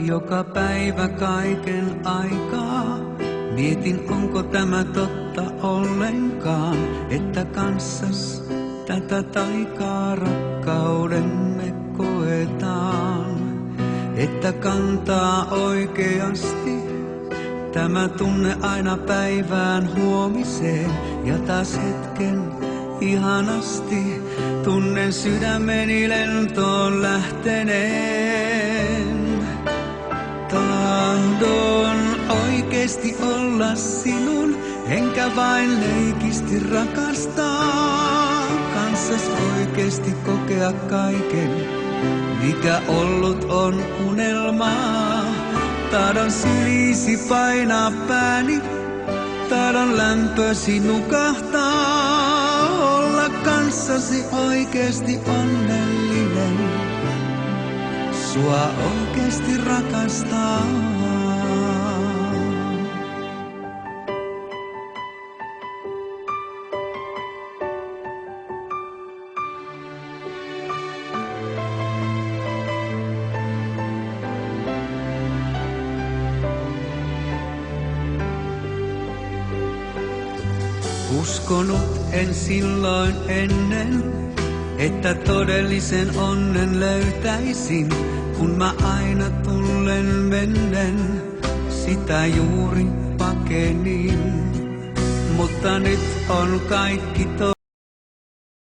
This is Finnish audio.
joka päivä kaiken aikaa. Mietin, onko tämä totta ollenkaan, että kanssas tätä taikaa rakkaudemme koetaan. Että kantaa oikeasti tämä tunne aina päivään huomiseen ja taas hetken ihanasti tunnen sydämeni lentoon lähteneen. Tahdon oikeesti olla sinun, enkä vain leikisti rakastaa. Kanssas oikeesti kokea kaiken, mikä ollut on unelmaa. Tahdon syliisi painaa pääni, tahdon lämpösi nukahtaa. Olla kanssasi oikeesti onnellinen, sua oikeesti rakastaa. Uskonut en silloin ennen, että todellisen onnen löytäisin, kun mä aina tullen mennen sitä juuri pakenin. Mutta nyt on kaikki